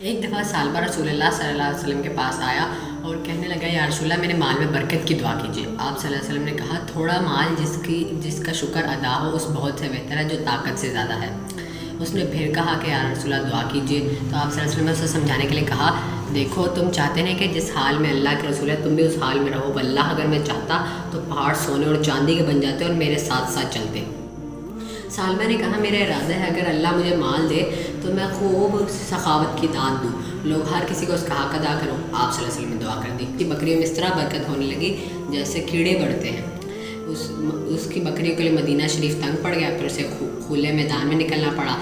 ایک دفعہ سالبہ رسول اللہ صلی اللہ علیہ وسلم کے پاس آیا اور کہنے لگا یا رسول اللہ میرے مال میں برکت کی دعا کیجیے۔ آپ صلی اللہ علیہ وسلم نے کہا تھوڑا مال جس کا شکر ادا ہو اس بہت سے بہتر ہے جو طاقت سے زیادہ ہے۔ اس نے پھر کہا کہ یا رسول اللہ دعا کیجیے، تو آپ صلی اللہ علیہ وسلم نے اسے سمجھانے کے لیے کہا دیکھو تم چاہتے ہیں کہ جس حال میں اللہ کے رسول ہے تم بھی اس حال میں رہو، اللہ اگر میں چاہتا تو پہاڑ سونے اور چاندی کے بن جاتے اور میرے ساتھ ساتھ چلتے۔ سالبہ نے کہا میرا ارادہ ہے اگر اللہ مجھے مال دے تو میں خوب سخاوت کی داد دوں، لوگ ہر کسی کو اس کا حق ادا کروں۔ آپ صلی اللہ علیہ وسلم نے دعا کر دی کہ بکریوں میں اس طرح برکت ہونے لگی جیسے کیڑے بڑھتے ہیں۔ اس کی بکریوں کے لیے مدینہ شریف تنگ پڑ گیا، پھر اسے کھلے میدان میں نکلنا پڑا،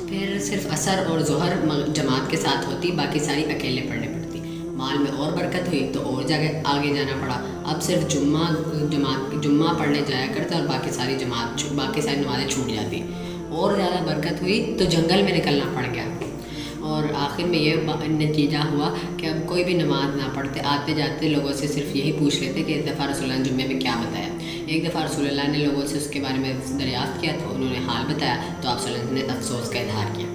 پھر صرف عصر اور ظہر جماعت کے ساتھ ہوتی، باقی ساری اکیلے پڑھنے پڑتی۔ مال میں اور برکت ہوئی تو اور جگہ آگے جانا پڑا، اب صرف جمعہ پڑھنے جایا کرتا اور باقی ساری نمازیں چھوٹ جاتی۔ اور زیادہ برکت ہوئی تو جنگل میں نکلنا پڑ گیا، اور آخر میں یہ نتیجہ ہوا کہ اب کوئی بھی نماز نہ پڑھتے، آتے جاتے لوگوں سے صرف یہی پوچھ لیتے کہ اس دفعہ رسول اللہ نے جمعے میں کیا بتایا۔ ایک دفعہ رسول اللہ نے لوگوں سے اس کے بارے میں دریافت کیا تو انہوں نے حال بتایا تو آپ صلی اللہ علیہ وسلم نے افسوس کا اظہار کیا۔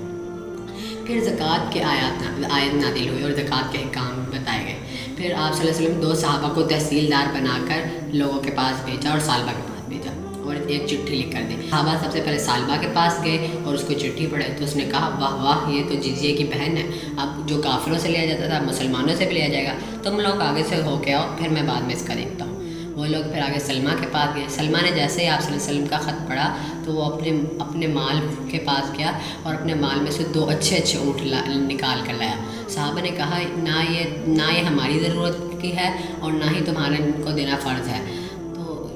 پھر زکوٰۃ کے آیت نازل ہوئی اور زکوٰۃ کے احکام بتائے گئے۔ پھر آپ صلی اللہ علیہ وسلم 2 صحابہ کو تحصیلدار بنا کر لوگوں کے پاس بھیجا اور سالبہ کے پاس بھیجا اور ایک چٹھی لکھ کر دی۔ صحابہ سب سے پہلے سالبہ کے پاس گئے اور اس کو چٹھی پڑھے تو اس نے کہا واہ واہ یہ تو جزیے کی بہن ہے، اب جو کافروں سے لیا جاتا تھا مسلمانوں سے بھی لیا جائے گا، تم لوگ آگے سے ہو کے آؤ، پھر میں بعد میں اس کا دیکھتا ہوں۔ وہ لوگ پھر آگے سلمہ کے پاس گئے۔ سلمہ نے جیسے ہی آپ صلی اللہ علیہ وسلم کا خط پڑھا تو وہ اپنے مال کے پاس گیا اور اپنے مال میں سے 2 اچھے اونٹ نکال کر لایا۔ صحابہ نے کہا نہ یہ ہماری ضرورت کی ہے اور نہ ہی تمہارے کو دینا فرض ہے۔ تو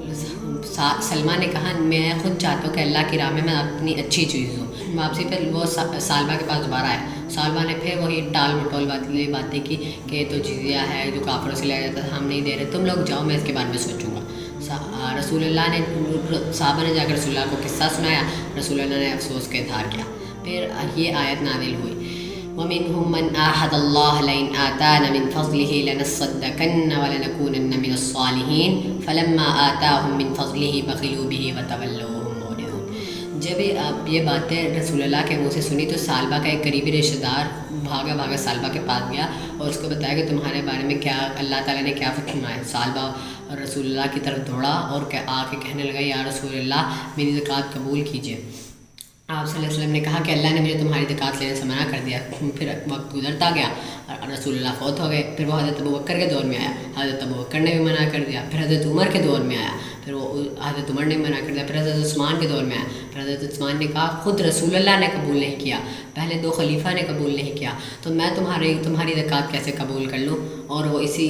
سلمہ نے کہا میں خود چاہتا ہوں کہ اللہ کی راہ میں اپنی اچھی چیز ہوں۔ واپسی پہ وہ سالبہ کے پاس دوبارہ آیا، سالبہ نے پھر وہی ٹال مٹول باتیں کی کہ یہ تو جزیہ ہے جو کافروں سے لیا جاتا ہے، ہم نہیں دے رہے، تم لوگ جاؤ میں اس کے بارے میں سوچوں گا۔ رسول اللہ نے صحابہ نے جا کر رسول اللہ کو قصہ سنایا، رسول اللہ نے افسوس کا اظہار کیا۔ پھر یہ آیت نازل ہوئی وَمِنْهُمْ مَنْ آحَدَ اللَّهَ لَئِنْ آتَانَا مِنْ فَضْلِهِ لَنَصَّدَّقَنَّ وَلَنَكُونَنَّ مِنَ الصَّالِحِينَ فَلَمَّا آتَاهُمْ مِنْ فَضْلِهِ بَخِلُوا بِهِ وَتَوَلَّوْا وَهُمْ مُعْرِضُونَ۔ جب آپ یہ باتیں رسول اللہ کے منہ سے سنی تو سالبہ کا ایک قریبی رشتہ دار بھاگا سالبہ کے پاس گیا اور اس کو بتایا کہ تمہارے بارے میں کیا اللہ تعالیٰ نے کیا فرمایا۔ سالبہ رسول اللہ کی طرف دوڑا اور آ کے کہنے لگا یا رسول اللہ میری زکوٰۃ قبول کیجیے۔ آپ صلی اللہ علیہ وسلم نے کہا کہ اللہ نے مجھے تمہاری زکوٰۃ لینے سے منع کر دیا۔ پھر وقت گزرتا گیا اور رسول اللہ فوت ہو گئے، پھر وہ حضرت ابوبکر کے دور میں آیا، حضرت ابوبکر نے بھی منع کر دیا، پھر حضرت عمر کے دور میں آیا، پھر وہ حضرت عمر نے منع کر دیا، پھر حضرت عثمان کے دور میں آیا، پھر حضرت عثمان نے کہا خود رسول اللہ نے قبول نہیں کیا، پہلے 2 خلیفہ نے قبول نہیں کیا، تو میں تمہاری زکوٰۃ کیسے قبول کر لوں؟ اور وہ اسی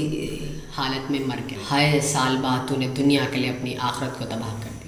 حالت میں مر گیا۔ ہائے سالبہ تو نے دنیا کے لیے اپنی آخرت کو تباہ کر دیا۔